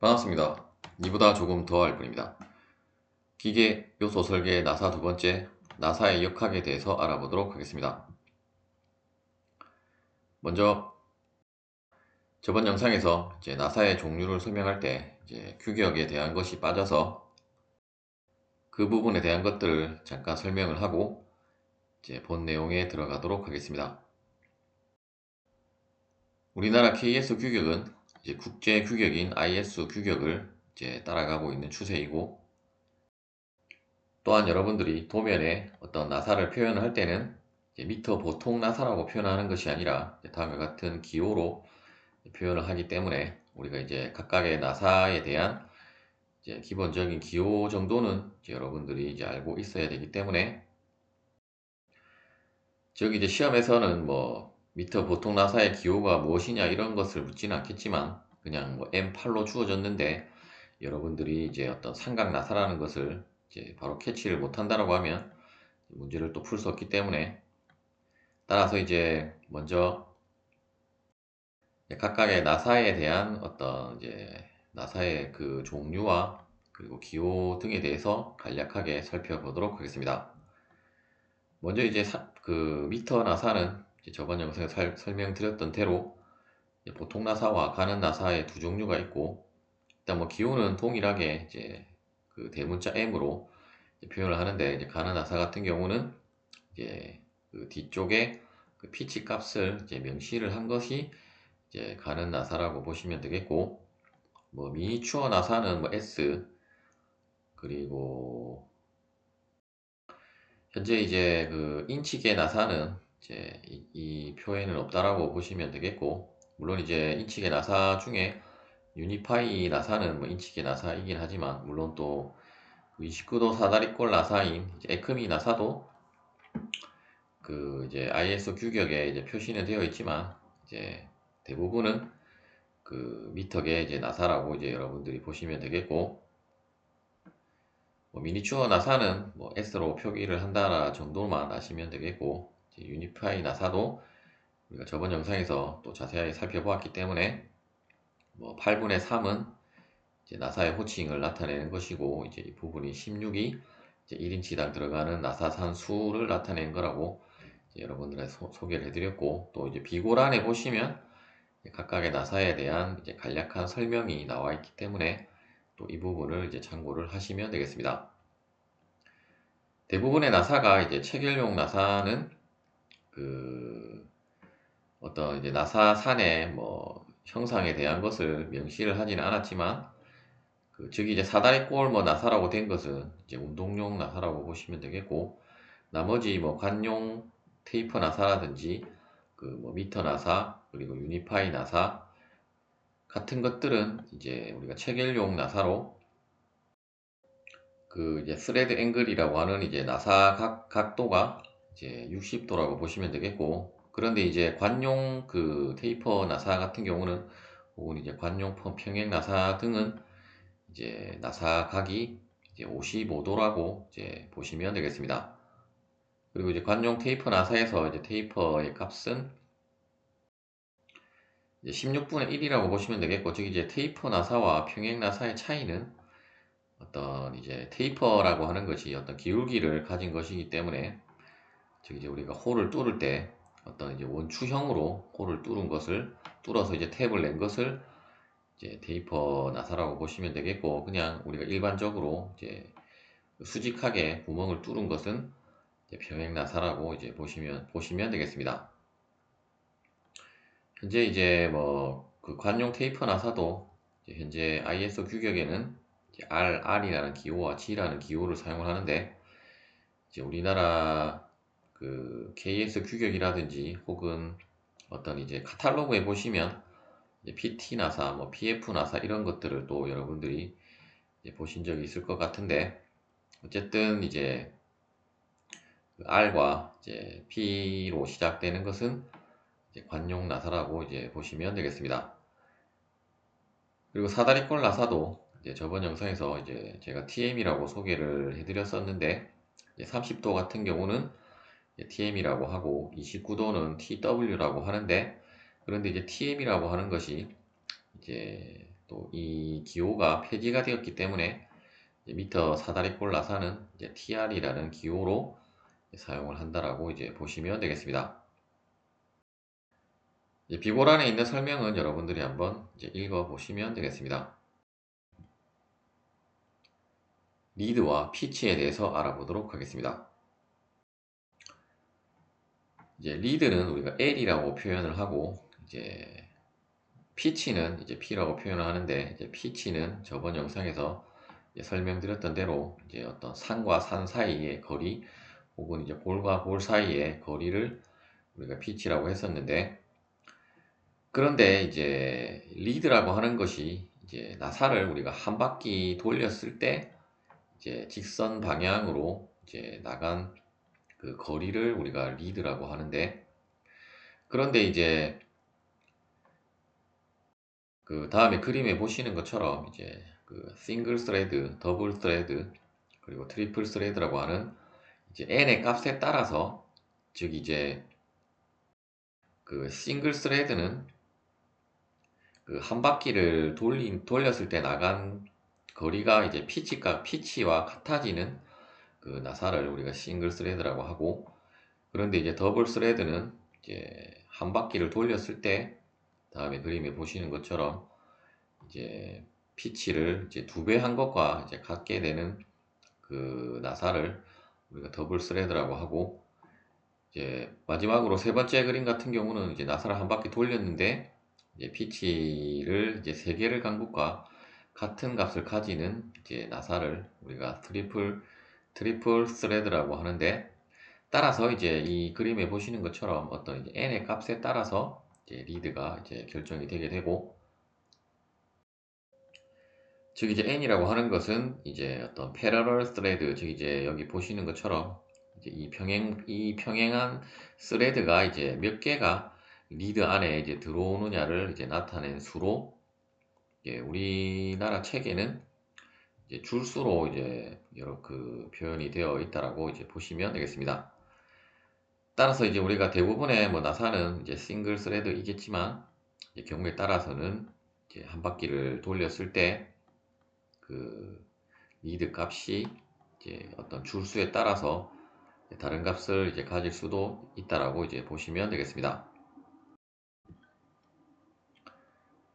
반갑습니다. 이보다 조금 더 할 뿐입니다. 기계 요소 설계 나사 두 번째, 나사의 역학에 대해서 알아보도록 하겠습니다. 먼저 저번 영상에서 나사의 종류를 설명할 때 규격에 대한 것이 빠져서 그 부분에 대한 것들을 잠깐 설명을 하고 본 내용에 들어가도록 하겠습니다. 우리나라 KS 규격은 국제 규격인 IS 규격을 따라가고 있는 추세이고, 또한 여러분들이 도면에 어떤 나사를 표현을 할 때는 미터 보통 나사라고 표현하는 것이 아니라 다음과 같은 기호로 표현을 하기 때문에 우리가 각각의 나사에 대한 기본적인 기호 정도는 여러분들이 알고 있어야 되기 때문에, 즉 시험에서는 뭐 미터 보통 나사의 기호가 무엇이냐 이런 것을 묻지는 않겠지만, 그냥 뭐 M8로 주어졌는데 여러분들이 어떤 삼각 나사라는 것을 바로 캐치를 못한다라고 하면 문제를 또 풀 수 없기 때문에, 따라서 먼저 각각의 나사에 대한 어떤 나사의 그 종류와 그리고 기호 등에 대해서 간략하게 살펴보도록 하겠습니다. 먼저 그 미터 나사는 저번 영상에 설명드렸던 대로 보통 나사와 가는 나사의 두 종류가 있고, 일단 뭐 기호는 동일하게 그 대문자 M으로 표현을 하는데, 가는 나사 같은 경우는 그 뒤쪽에 그 피치 값을 명시를 한 것이 가는 나사라고 보시면 되겠고, 뭐 미니추어 나사는 뭐 S, 그리고 현재 그 인치계 나사는 이 표에는 없다라고 보시면 되겠고, 물론 인치계 나사 중에 유니파이 나사는 뭐 인치계 나사이긴 하지만, 물론 또 29도 사다리꼴 나사인 에크미 나사도 그 ISO 규격에 표시는 되어 있지만, 대부분은 그 미터계 나사라고 여러분들이 보시면 되겠고, 뭐 미니추어 나사는 뭐 S로 표기를 한다 정도만 아시면 되겠고, 유니파이 나사도 우리가 저번 영상에서 또 자세하게 살펴보았기 때문에, 뭐 8분의 3은 나사의 호칭을 나타내는 것이고, 이 부분이 16이 1인치당 들어가는 나사산 수를 나타내는 거라고 여러분들에 소개를 해드렸고, 또 비고란에 보시면 각각의 나사에 대한 간략한 설명이 나와 있기 때문에 또 이 부분을 참고를 하시면 되겠습니다. 대부분의 나사가 체결용 나사는 그 어떤 나사산의 뭐 형상에 대한 것을 명시를 하지는 않았지만, 즉 사다리꼴 뭐 나사라고 된 것은 운동용 나사라고 보시면 되겠고, 나머지 뭐 관용 테이퍼 나사라든지 그 뭐 미터 나사, 그리고 유니파이 나사 같은 것들은 우리가 체결용 나사로, 그 스레드 앵글이라고 하는 나사 각도가 60도라고 보시면 되겠고, 그런데 관용 그 테이퍼 나사 같은 경우는, 혹은 관용 평행 나사 등은 나사각이 55도라고 보시면 되겠습니다. 그리고 관용 테이퍼 나사에서 테이퍼의 값은 16분의 1이라고 보시면 되겠고, 즉 테이퍼 나사와 평행 나사의 차이는 어떤 테이퍼라고 하는 것이 어떤 기울기를 가진 것이기 때문에, 즉 우리가 홀을 뚫을 때 어떤 원추형으로 홀을 뚫은 것을 뚫어서 탭을 낸 것을 테이퍼 나사라고 보시면 되겠고, 그냥 우리가 일반적으로 수직하게 구멍을 뚫은 것은 평행 나사라고 보시면 되겠습니다. 현재 뭐 그 관용 테이퍼 나사도 현재 ISO 규격에는 R이라는 기호와 G라는 기호를 사용을 하는데, 우리나라 그 KS 규격이라든지 혹은 어떤 카탈로그에 보시면 PT 나사, 뭐 PF 나사 이런 것들을 또 여러분들이 보신 적이 있을 것 같은데, 어쨌든 그 R과 P로 시작되는 것은 관용 나사라고 보시면 되겠습니다. 그리고 사다리꼴 나사도 저번 영상에서 제가 TM이라고 소개를 해드렸었는데, 30도 같은 경우는 TM이라고 하고 29도는 TW라고 하는데, 그런데 TM이라고 하는 것이 또 이 기호가 폐지가 되었기 때문에 이제 미터 사다리꼴 나사는 이제 TR이라는 기호로 사용을 한다라고 이제 보시면 되겠습니다. 이제 비고란에 있는 설명은 여러분들이 한번 이제 읽어 보시면 되겠습니다. 리드와 피치에 대해서 알아보도록 하겠습니다. 이제 리드는 우리가 L이라고 표현을 하고, 이제 피치는 이제 P라고 표현을 하는데, 이제 피치는 저번 영상에서 이제 설명드렸던 대로 이제 어떤 산과 산 사이의 거리, 혹은 이제 볼과 볼 사이의 거리를 우리가 피치라고 했었는데, 그런데 이제 리드라고 하는 것이 이제 나사를 우리가 한 바퀴 돌렸을 때 이제 직선 방향으로 이제 나간 그 거리를 우리가 리드라고 하는데, 그런데 이제 그 다음에 그림에 보시는 것처럼 이제 그 싱글 스레드, 더블 스레드, 그리고 트리플 스레드라고 하는 이제 n의 값에 따라서, 즉 이제 그 싱글 스레드는 그 한 바퀴를 돌렸을 때 나간 거리가 이제 피치와 같아지는 그 나사를 우리가 싱글 스레드라고 하고, 그런데 이제 더블 스레드는 이제 한 바퀴를 돌렸을 때 다음에 그림에 보시는 것처럼 이제 피치를 이제 2배 한 것과 이제 같게 되는 그 나사를 우리가 더블 스레드라고 하고, 이제 마지막으로 세 번째 그림 같은 경우는 이제 나사를 한 바퀴 돌렸는데 이제 피치를 이제 3개를 간 것과 같은 값을 가지는 이제 나사를 우리가 트리플 스레드라고 하는데, 따라서 이제 이 그림에 보시는 것처럼 어떤 이제 n의 값에 따라서 이제 리드가 이제 결정이 되게 되고, 즉 이제 n이라고 하는 것은 이제 어떤 패러럴 스레드, 즉 이제 여기 보시는 것처럼 이제 이 평행한 스레드가 이제 몇 개가 리드 안에 이제 들어오느냐를 이제 나타낸 수로, 이제 우리나라 책에는 이제 줄수로 이제 여러 그 표현이 되어 있다라고 이제 보시면 되겠습니다. 따라서 이제 우리가 대부분의 뭐 나사는 이제 싱글 스레드이겠지만, 이제 경우에 따라서는 이제 한 바퀴를 돌렸을 때 그 리드 값이 이제 어떤 줄수에 따라서 다른 값을 이제 가질 수도 있다라고 이제 보시면 되겠습니다.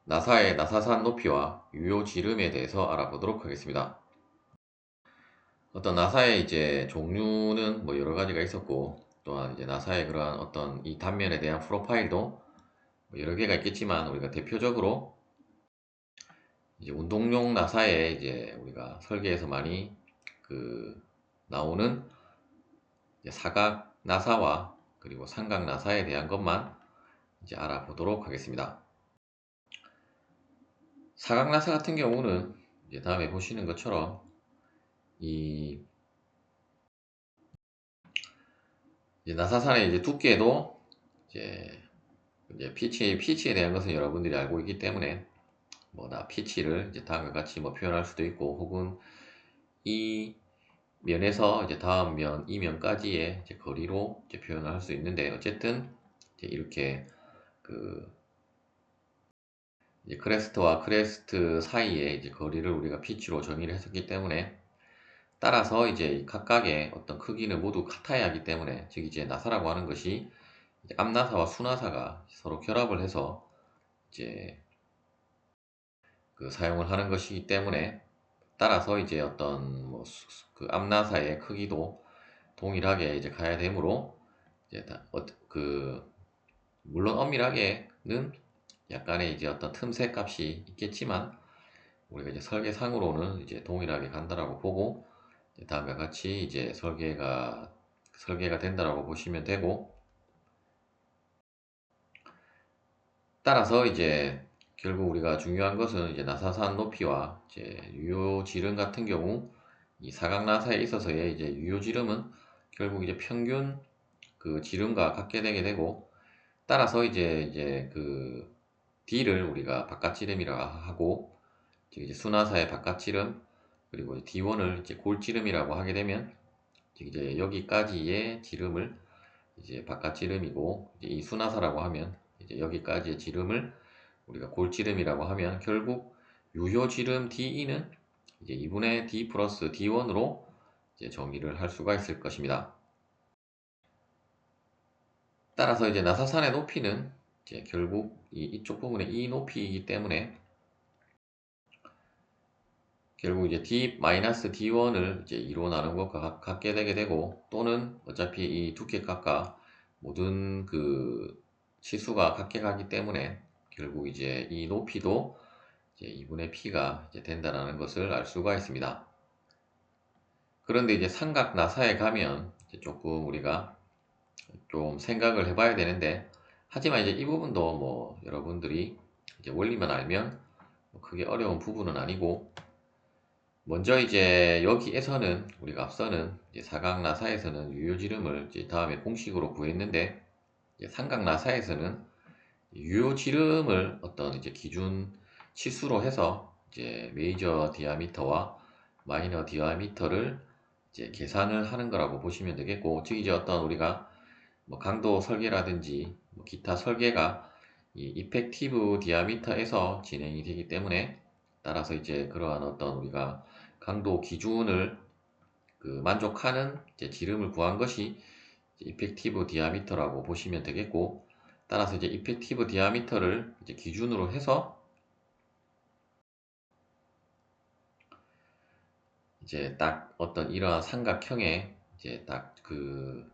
나사의 나사산 높이와 유효 지름에 대해서 알아보도록 하겠습니다. 어떤 나사의 이제 종류는 뭐 여러 가지가 있었고, 또한 이제 나사의 그러한 어떤 이 단면에 대한 프로파일도 뭐 여러 개가 있겠지만, 우리가 대표적으로 이제 운동용 나사에 이제 우리가 설계에서 많이 그 나오는 사각 나사와 그리고 삼각 나사에 대한 것만 이제 알아보도록 하겠습니다. 사각 나사 같은 경우는 이제 다음에 보시는 것처럼 이 이제 나사산의 이제 두께도 이제 피치에 대한 것은 여러분들이 알고 있기 때문에 뭐 나 피치를 이제 다음과 같이 뭐 표현할 수도 있고, 혹은 이 면에서 이제 다음 면, 이 면까지의 이제 거리로 이제 표현을 할 수 있는데, 어쨌든 이제 이렇게 그 이제 크레스트와 크레스트 사이의 이제 거리를 우리가 피치로 정의를 했었기 때문에, 따라서 이제 각각의 어떤 크기는 모두 같아야 하기 때문에, 즉 이제 나사라고 하는 것이 이제 앞나사와 수나사가 서로 결합을 해서 이제 그 사용을 하는 것이기 때문에, 따라서 이제 어떤 뭐 그 앞나사의 크기도 동일하게 이제 가야 되므로, 이제 그 물론 엄밀하게는 약간의 이제 어떤 틈새 값이 있겠지만, 우리가 이제 설계상으로는 이제 동일하게 간다라고 보고, 다음과 같이 이제 설계가 된다라고 보시면 되고, 따라서 이제 결국 우리가 중요한 것은 이제 나사산 높이와 이제 유효 지름 같은 경우, 이 사각 나사에 있어서의 이제 유효 지름은 결국 이제 평균 그 지름과 같게 되게 되고, 따라서 이제 그 D를 우리가 바깥지름이라 하고, 즉 이제 수나사의 바깥지름, 그리고 D1을 이제 골지름이라고 하게 되면, 즉 이제 여기까지의 지름을 이제 바깥지름이고, 이제 이 수나사라고 하면 이제 여기까지의 지름을 우리가 골지름이라고 하면, 결국 유효 지름 DE는 이제 2분의 D 플러스 D1으로 이제 정의를 할 수가 있을 것입니다. 따라서 이제 나사산의 높이는 이제 결국 이쪽 부분의 이 높이이기 때문에 결국 이제 D-D1을 이제 2로 나눈 것과 같게 되게 되고, 또는 어차피 이 두께값과 모든 그 치수가 같게 가기 때문에 결국 이제 이 높이도 이제 2분의 P가 이제 된다는 것을 알 수가 있습니다. 그런데 이제 삼각 나사에 가면 이제 조금 우리가 좀 생각을 해봐야 되는데, 하지만 이제 이 부분도 뭐 여러분들이 이제 원리만 알면 뭐 크게 어려운 부분은 아니고, 먼저 이제 여기에서는 우리가 앞서는 이제 사각 나사에서는 유효지름을 이제 다음에 공식으로 구했는데, 이제 삼각 나사에서는 유효지름을 어떤 이제 기준 치수로 해서 이제 메이저 디아미터와 마이너 디아미터를 이제 계산을 하는 거라고 보시면 되겠고, 즉 이제 어떤 우리가 뭐 강도 설계라든지 뭐 기타 설계가 이 이펙티브 디아미터에서 진행이 되기 때문에, 따라서 이제 그러한 어떤 우리가 강도 기준을 그 만족하는 이제 지름을 구한 것이 이펙티브 디아미터라고 보시면 되겠고, 따라서 이제 이펙티브 디아미터를 이제 기준으로 해서 이제 딱 어떤 이러한 삼각형의 이제 딱 그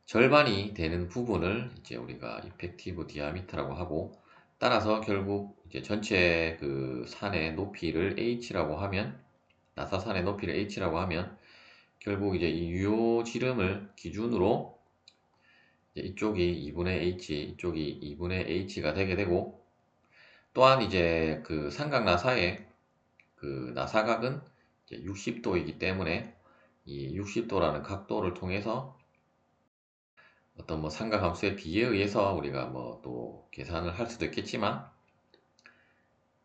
절반이 되는 부분을 이제 우리가 이펙티브 디아미터라고 하고, 따라서 결국 이제 전체 그 산의 높이를 h라고 하면, 나사산의 높이를 h라고 하면 결국 이제 이 유효 지름을 기준으로 이제 이쪽이 2분의 h, 이쪽이 2분의 h가 되게 되고, 또한 이제 그 삼각 나사의 그 나사각은 이제 60도이기 때문에 이 60도라는 각도를 통해서 어떤 뭐 삼각함수의 비에 의해서 우리가 뭐 또 계산을 할 수도 있겠지만,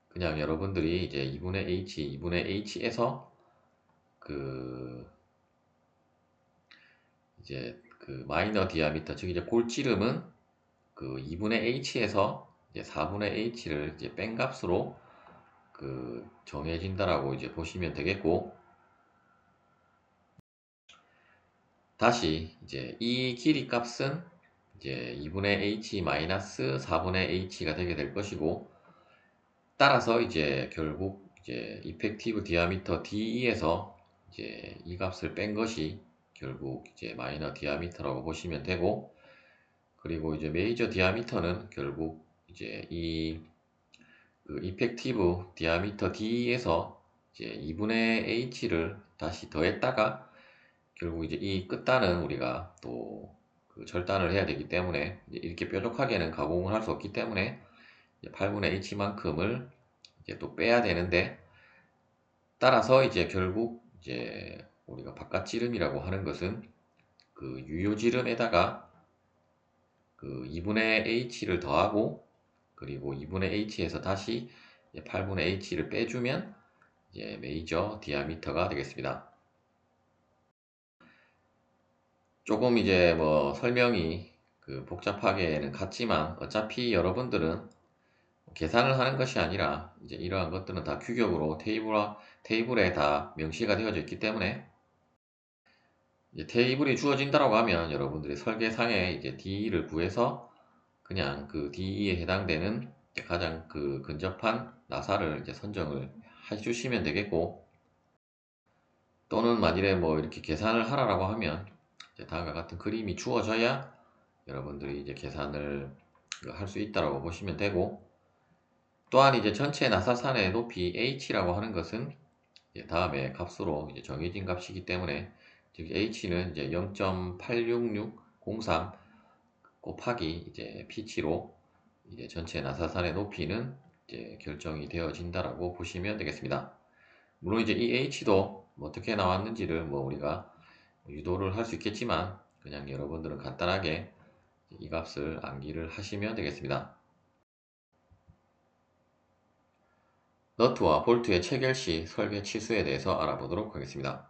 그냥 여러분들이 이제 2분의 h, 2분의 h에서 그 이제 그 마이너 디아미터, 즉 이제 골지름은 그 2분의 h에서 이제 4분의 h를 이제 뺀 값으로 그 정해진다라고 이제 보시면 되겠고, 다시 이제 이 길이 값은 이제 2분의 h 마이너스 4분의 h가 되게 될 것이고, 따라서 이제 결국 이제 이펙티브 디아미터 DE에서 이제 이 값을 뺀 것이 결국 이제 마이너 디아미터라고 보시면 되고, 그리고 이제 메이저 디아미터는 결국 이제 이 그 이펙티브 디아미터 D에서 이제 2분의 h를 다시 더했다가 결국 이제 이 끝단은 우리가 또 그 절단을 해야 되기 때문에 이렇게 뾰족하게는 가공을 할 수 없기 때문에 8분의 h만큼을 이제 또 빼야 되는데, 따라서 이제 결국 이제 우리가 바깥지름이라고 하는 것은 그 유효지름에다가 그 2분의 h를 더하고, 그리고 2분의 h에서 다시 8분의 h를 빼주면 이제 메이저 디아미터가 되겠습니다. 조금 이제 뭐 설명이 그 복잡하게는 같지만, 어차피 여러분들은 계산을 하는 것이 아니라 이제 이러한 것들은 다 규격으로 테이블에 다 명시가 되어져 있기 때문에, 이제 테이블이 주어진다라고 하면 여러분들이 설계상에 이제 D를 구해서 그냥 그 D에 해당되는 가장 그 근접한 나사를 이제 선정을 해주시면 되겠고, 또는 만일에 뭐 이렇게 계산을 하라고 하면 이제 다음과 같은 그림이 주어져야 여러분들이 이제 계산을 할 수 있다라고 보시면 되고, 또한 이제 전체 나사산의 높이 h라고 하는 것은 이제 다음에 값으로 이제 정해진 값이기 때문에, 즉 h는 이제 0.86603 곱하기 이제 피치로 이제 전체 나사산의 높이는 이제 결정이 되어진다라고 보시면 되겠습니다. 물론 이제 이 h도 뭐 어떻게 나왔는지를 뭐 우리가 유도를 할 수 있겠지만, 그냥 여러분들은 간단하게 이 값을 암기를 하시면 되겠습니다. 너트와 볼트의 체결 시 설계 치수에 대해서 알아보도록 하겠습니다.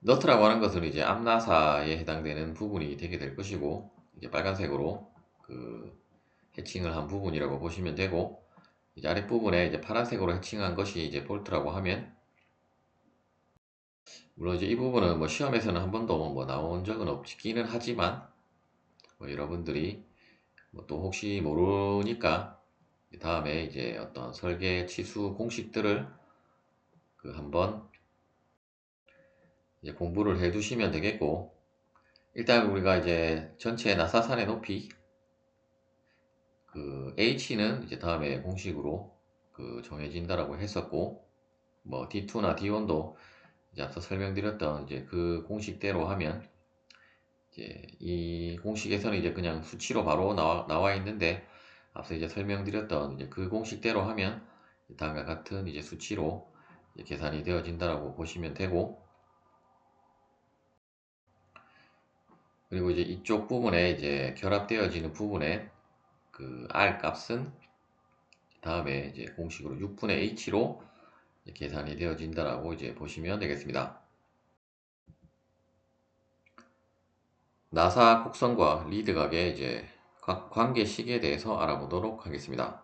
너트라고 하는 것은 이제 앞나사에 해당되는 부분이 되게 될 것이고, 이제 빨간색으로 그 해칭을 한 부분이라고 보시면 되고, 이제 아랫부분에 이제 파란색으로 해칭한 것이 이제 볼트라고 하면, 물론 이제 이 부분은 뭐 시험에서는 한 번도 뭐 나온 적은 없기는 하지만, 뭐 여러분들이 뭐 또 혹시 모르니까 다음에 이제 어떤 설계 치수 공식들을 한번 이제 공부를 해 두시면 되겠고, 일단 우리가 이제 전체 나사산의 높이 H는 이제 다음에 공식으로 정해진다라고 했었고, 뭐 D2나 D1도 이제 앞서 설명드렸던 이제 그 공식대로 하면, 이제 이 공식에서는 이제 그냥 수치로 바로 나와 있는데, 앞서 이제 설명드렸던 이제 그 공식대로 하면 다음과 같은 이제 수치로 이제 계산이 되어진다라고 보시면 되고, 그리고 이제 이쪽 부분에 이제 결합되어지는 부분에 R 값은 다음에 이제 공식으로 6분의 H로 계산이 되어진다라고 이제 보시면 되겠습니다. 나사 곡선과 리드각의 이제 각 관계식에 대해서 알아보도록 하겠습니다.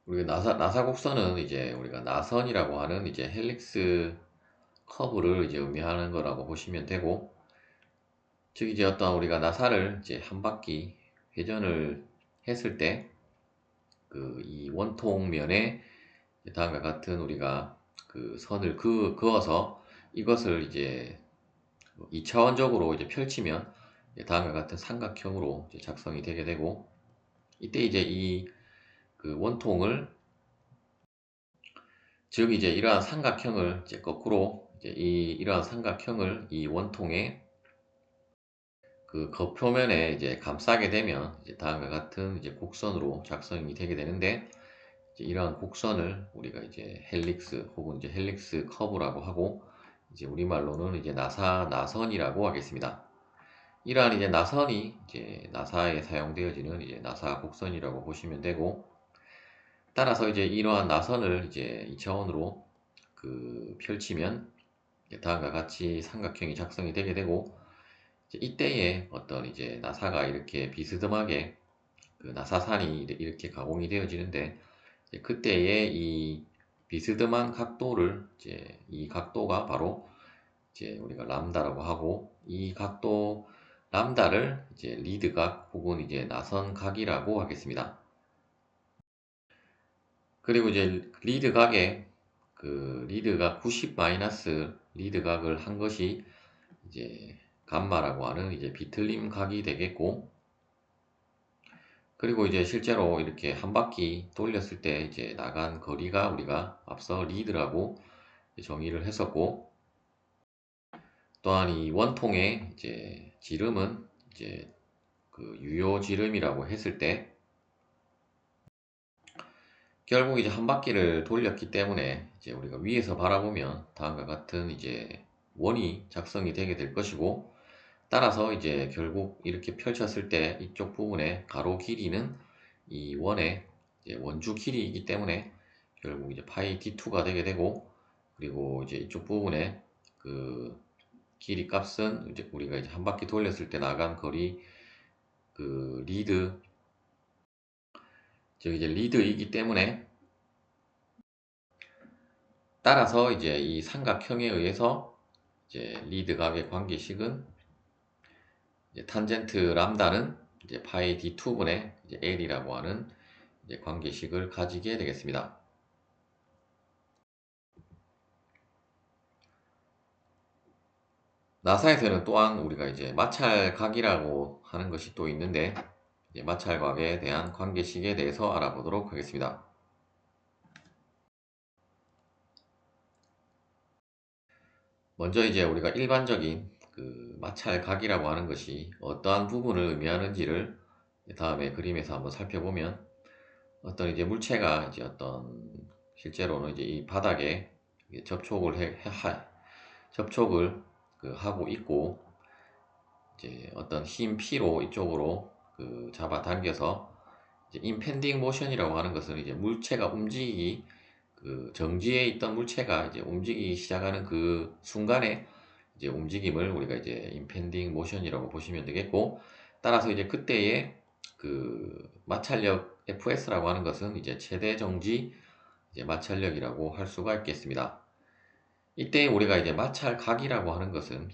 우리가 나사 곡선은 이제 우리가 나선이라고 하는 이제 헬릭스 커브를 이제 의미하는 거라고 보시면 되고, 즉 이제 어떤 우리가 나사를 이제 한 바퀴 회전을 했을 때 이 원통면에 다음과 같은 우리가 선을 그어서 이것을 이제 2차원적으로 이제 펼치면 다음과 같은 삼각형으로 이제 작성이 되게 되고, 이때 이제 이 원통을, 즉 이제 이러한 삼각형을 이제 거꾸로 이제 이러한 삼각형을 이 원통의 겉표면에 이제 감싸게 되면 이제 다음과 같은 이제 곡선으로 작성이 되게 되는데, 이제 이러한 곡선을 우리가 이제 헬릭스 혹은 이제 헬릭스 커브라고 하고, 이제 우리말로는 이제 나선이라고 하겠습니다. 이러한 이제 나선이 이제 나사에 사용되어지는 이제 나사 곡선이라고 보시면 되고, 따라서 이제 이러한 나선을 이제 2차원으로 펼치면 다음과 같이 삼각형이 작성이 되게 되고, 이제 이때에 어떤 이제 나사가 이렇게 비스듬하게 나사산이 이렇게 가공이 되어지는데, 이제 그때의 이 비스듬한 각도를 이제 이 각도가 바로 이제 우리가 람다라고 하고, 이 각도 람다를 이제 리드각 혹은 이제 나선각이라고 하겠습니다. 그리고 이제 리드각에 리드각 90 마이너스 리드각을 한 것이 이제 감마라고 하는 이제 비틀림 각이 되겠고, 그리고 이제 실제로 이렇게 한 바퀴 돌렸을 때 이제 나간 거리가 우리가 앞서 리드라고 정의를 했었고, 또한 이 원통의 이제 지름은 이제 유효 지름이라고 했을 때, 결국 이제 한 바퀴를 돌렸기 때문에 이제 우리가 위에서 바라보면 다음과 같은 이제 원이 작성이 되게 될 것이고, 따라서 이제 결국 이렇게 펼쳤을 때 이쪽 부분의 가로 길이는 이 원의 이제 원주 길이이기 때문에 결국 이제 파이 D2가 되게 되고, 그리고 이제 이쪽 부분에 길이 값은 이제 우리가 이제 한 바퀴 돌렸을 때 나간 거리 리드, 즉 이제 리드이기 때문에, 따라서 이제 이 삼각형에 의해서 이제 리드각의 관계식은 이제 탄젠트 람다는 이제 파이 D2분의 이제 L이라고 하는 이제 관계식을 가지게 되겠습니다. 나사에서는 또한 우리가 이제 마찰각이라고 하는 것이 또 있는데, 이제 마찰각에 대한 관계식에 대해서 알아보도록 하겠습니다. 먼저 이제 우리가 일반적인 마찰각이라고 하는 것이 어떠한 부분을 의미하는지를 다음에 그림에서 한번 살펴보면, 어떤 이제 물체가 이제 어떤 실제로는 이제 이 바닥에 접촉을 접촉을 하고 있고, 이제 어떤 힘 P로 이쪽으로 잡아당겨서 이제 임펜딩 모션이라고 하는 것은 이제 물체가 움직이기, 정지해 있던 물체가 이제 움직이기 시작하는 그 순간에 이제 움직임을 우리가 이제 임펜딩 모션이라고 보시면 되겠고, 따라서 이제 그때에 마찰력 FS라고 하는 것은 이제 최대 정지 이제 마찰력이라고 할 수가 있겠습니다. 이때 우리가 이제 마찰각이라고 하는 것은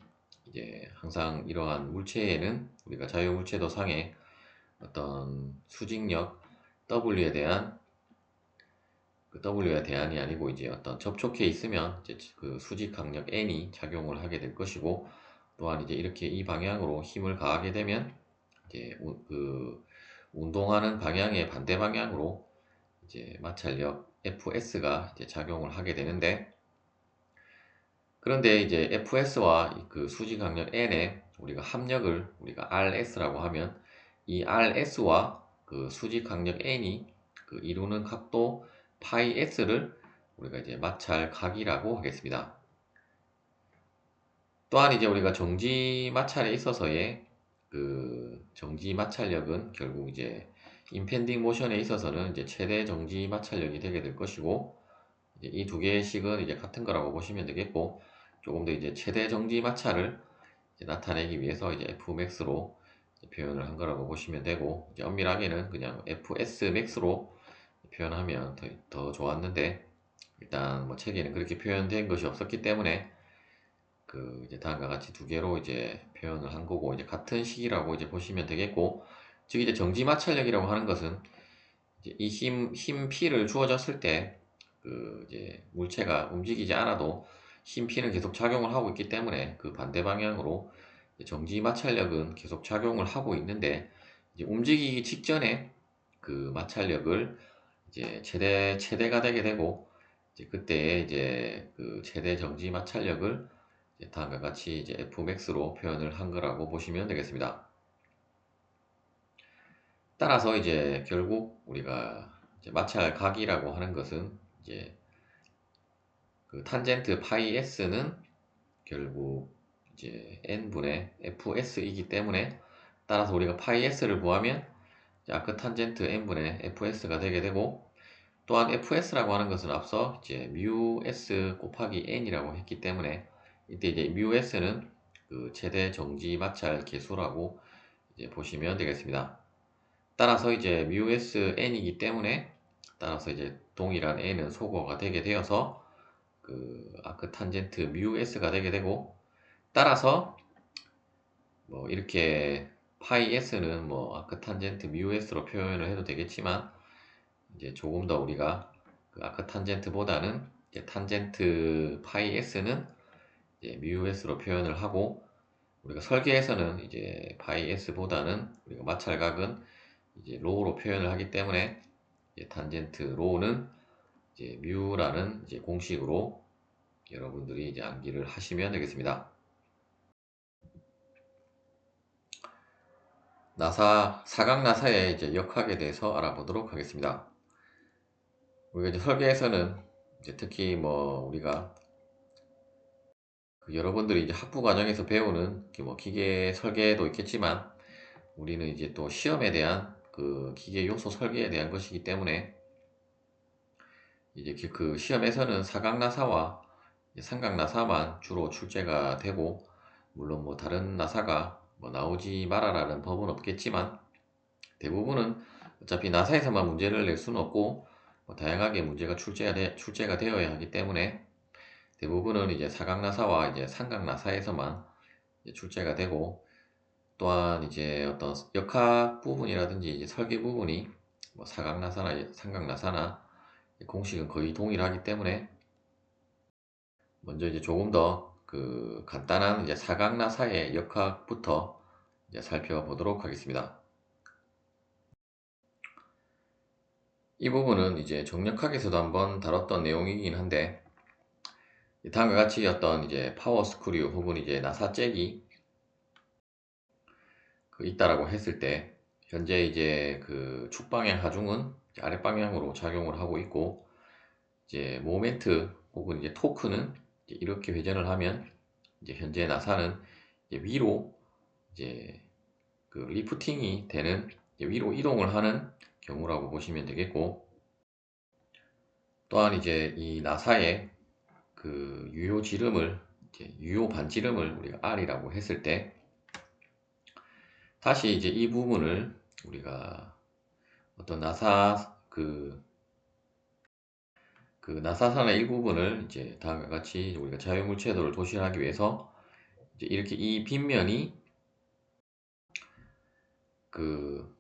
이제 항상 이러한 물체에는 우리가 자유물체도 상에 어떤 수직력 W에 대한 W에 대한이 아니고 이제 어떤 접촉해 있으면 이제 그 수직 강력 N이 작용을 하게 될 것이고, 또한 이제 이렇게 이 방향으로 힘을 가하게 되면 이제 운동하는 방향의 반대 방향으로 이제 마찰력 FS가 이제 작용을 하게 되는데, 그런데 이제 FS와 그 수직 강력 N에 우리가 합력을 우리가 RS라고 하면, 이 RS와 그 수직 강력 N이 그 이루는 각도 파이 S를 우리가 이제 마찰각이라고 하겠습니다. 또한 이제 우리가 정지 마찰에 있어서의 그 정지 마찰력은 결국 이제 임펜딩 모션에 있어서는 이제 최대 정지 마찰력이 되게 될 것이고, 이 두 개의 식은 이제 같은 거라고 보시면 되겠고, 조금 더 이제 최대 정지 마찰을 이제 나타내기 위해서 이제 Fmax로 표현을 한 거라고 보시면 되고, 이제 엄밀하게는 그냥 FSmax로 표현하면 더 좋았는데, 일단 뭐 책에는 그렇게 표현된 것이 없었기 때문에 이제 다음과 같이 두 개로 이제 표현을 한 거고, 이제 같은 식이라고 이제 보시면 되겠고, 즉 이제 정지 마찰력이라고 하는 것은 이제 이 힘 P를 주어졌을 때 이제 물체가 움직이지 않아도 힘 P는 계속 작용을 하고 있기 때문에 그 반대 방향으로 정지 마찰력은 계속 작용을 하고 있는데, 이제 움직이기 직전에 그 마찰력을 이제 최대가 되게 되고, 이제 그때 이제 그 최대 정지 마찰력을 이제 다음과 같이 이제 Fmax로 표현을 한 거라고 보시면 되겠습니다. 따라서 이제 결국 우리가 이제 마찰각이라고 하는 것은 이제 그 탄젠트 파이 s는 결국 이제 n분의 fs이기 때문에, 따라서 우리가 파이 s를 구하면 아크 탄젠트 n분의 fs가 되게 되고, 또한 fs라고 하는 것은 앞서 이제 mu s 곱하기 n이라고 했기 때문에, 이때 이제 mu s는 그 최대 정지 마찰 계수라고 이제 보시면 되겠습니다. 따라서 이제 mu s n이기 때문에, 따라서 이제 동일한 n은 소거가 되게 되어서 그 아크 탄젠트 mu s가 되게 되고, 따라서 뭐 이렇게 파이 s는 뭐 아크 탄젠트 mu s로 표현을 해도 되겠지만, 이제 조금 더 우리가 그 아크 탄젠트보다는 이제 탄젠트 파이 s는 이제 mu s로 표현을 하고, 우리가 설계에서는 이제 파이 s보다는 우리가 마찰각은 이제 로우로 표현을 하기 때문에, 이제 탄젠트 로우는 이제 뮤라는 이제 공식으로 여러분들이 이제 암기를 하시면 되겠습니다. 사각 나사의 이제 역학에 대해서 알아보도록 하겠습니다. 우리가 이제 설계에서는 이제 특히 뭐 우리가 여러분들이 이제 학부 과정에서 배우는 뭐 기계 설계도 있겠지만, 우리는 이제 또 시험에 대한 그 기계 요소 설계에 대한 것이기 때문에, 이제 그 시험에서는 사각 나사와 삼각 나사만 주로 출제가 되고, 물론 뭐 다른 나사가 뭐 나오지 말아라는 법은 없겠지만, 대부분은 어차피 나사에서만 문제를 낼 수는 없고 뭐 다양하게 문제가 출제가 되어야 하기 때문에, 대부분은 이제 사각 나사와 이제 삼각 나사에서만 이제 출제가 되고, 또한 이제 어떤 역학 부분이라든지 이제 설계 부분이 뭐 사각 나사나 삼각 나사나 공식은 거의 동일하기 때문에, 먼저 이제 조금 더 그 간단한 이제 사각 나사의 역학부터 이제 살펴보도록 하겠습니다. 이 부분은 이제 정력학에서도 한번 다뤘던 내용이긴 한데, 다음과 같이 어떤 이제 파워 스크류 혹은 이제 나사 잭이 있다라고 했을 때, 현재 이제 그 축방향 하중은 아랫 방향으로 작용을 하고 있고, 이제 모멘트 혹은 이제 토크는 이제 이렇게 회전을 하면, 이제 현재 나사는 이제 위로 이제 그 리프팅이 되는 위로 이동을 하는 경우라고 보시면 되겠고, 또한 이제 이 나사의 그 유효 지름을 이제 유효 반지름을 우리가 R이라고 했을 때, 다시 이제 이 부분을 우리가 어떤 나사 그 나사선의 일부분을 이제 다음과 같이 우리가 자유물체도를 도실하기 위해서 이제 이렇게 이 빗면이 그,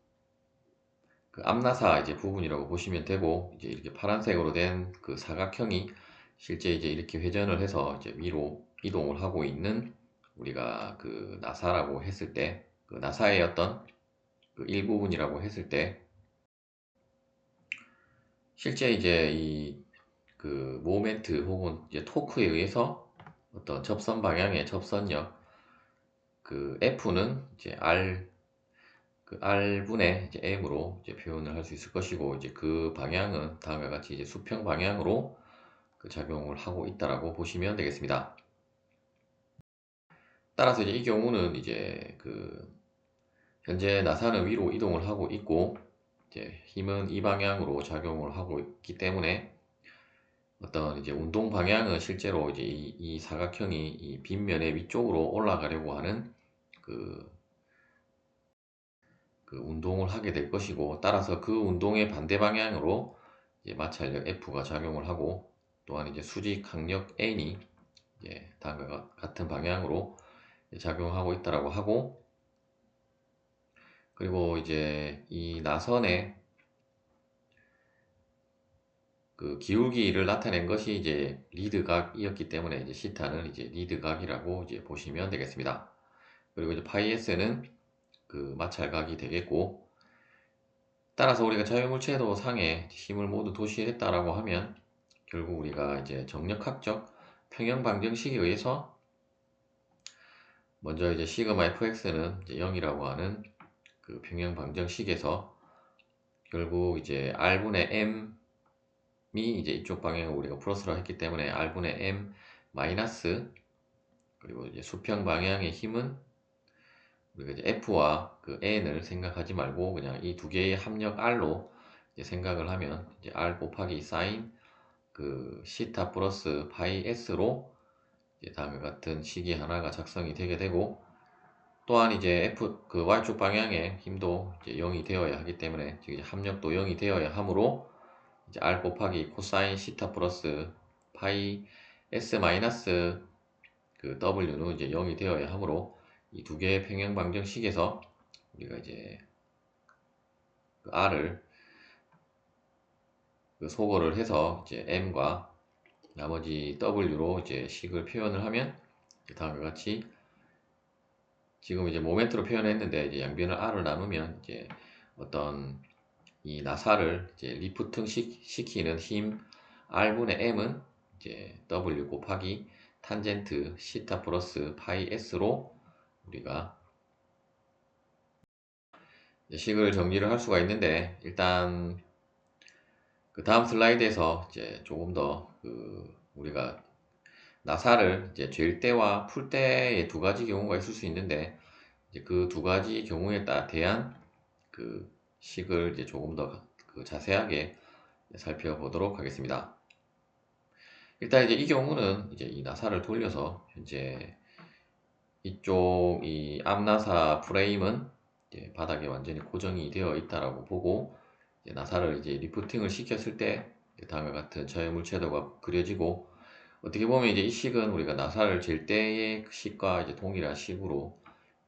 그 앞나사 이제 부분이라고 보시면 되고, 이제 이렇게 파란색으로 된 그 사각형이 실제 이제 이렇게 회전을 해서 이제 위로 이동을 하고 있는 우리가 그 나사라고 했을 때, 그 나사의 어떤 그 일부분이라고 했을 때, 실제 이제 이 그 모멘트 혹은 이제 토크에 의해서 어떤 접선 방향의 접선력, 그 F는 이제 R분의 이제 M으로 이제 표현을 할 수 있을 것이고, 이제 그 방향은 다음과 같이 이제 수평 방향으로 그 작용을 하고 있다라고 보시면 되겠습니다. 따라서 이제 이 경우는 이제 그 현재 나사는 위로 이동을 하고 있고, 이제 힘은 이 방향으로 작용을 하고 있기 때문에 어떤 이제 운동 방향은 실제로 이제 이 사각형이 이 빗면의 위쪽으로 올라가려고 하는 그, 그 운동을 하게 될 것이고, 따라서 그 운동의 반대 방향으로 이제 마찰력 F가 작용을 하고, 또한 이제 수직 강력 N이 이제 다음과 같은 방향으로 작용하고 있다라고 하고, 그리고 이제 이 나선의 그 기울기를 나타낸 것이 이제 리드각이었기 때문에 이제 시타는 이제 리드각이라고 이제 보시면 되겠습니다. 그리고 이제 파이 S는 그 마찰각이 되겠고, 따라서 우리가 자유물체도 상에 힘을 모두 도시했다라고 하면 결국 우리가 이제 정력학적 평형 방정식에 의해서 먼저 이제 시그마 fx는 이제 0이라고 하는 그 평형 방정식에서 결국 이제 r분의 m이 이제 이쪽 방향을 우리가 플러스로 했기 때문에 r분의 m 마이너스, 그리고 이제 수평 방향의 힘은 우리가 이제 F와 그 N을 생각하지 말고 그냥 이 두 개의 합력 R로 이제 생각을 하면 이제 R 곱하기 사인 그 시타 플러스 파이 S로 이제 다음과 같은 식이 하나가 작성이 되게 되고, 또한 이제 F 그 Y축 방향의 힘도 이제 0이 되어야 하기 때문에 즉 이제 합력도 0이 되어야 하므로 이제 R 곱하기 코사인 시타 플러스 파이 S 마이너스 그 W는 이제 0이 되어야 하므로 이 두 개의 평형 방정식에서 우리가 이제 그 R을 그 소거를 해서 이제 M과 나머지 W로 이제 식을 표현을 하면 다음과 같이 지금 이제 모멘트로 표현했는데 이제 양변을 R을 나누면 이제 어떤 이 나사를 이제 리프팅 시키는 힘 R분의 M은 이제 W 곱하기 탄젠트 시타 플러스 파이 S로 우리가 식을 정리를 할 수가 있는데, 일단 그 다음 슬라이드에서 이제 조금 더 그 우리가 나사를 이제 잴 때와 풀 때의 두 가지 경우가 있을 수 있는데, 이제 그 두 가지 경우에 대한 그 식을 이제 조금 더 그 자세하게 살펴보도록 하겠습니다. 일단 이제 이 경우는 이제 이 나사를 돌려서 현재 이쪽 이 앞나사 프레임은 이제 바닥에 완전히 고정이 되어 있다라고 보고, 이제 나사를 이제 리프팅을 시켰을 때 다음과 같은 저해물체도가 그려지고, 어떻게 보면 이제 이 식은 우리가 나사를 잴 때의 식과 이제 동일한 식으로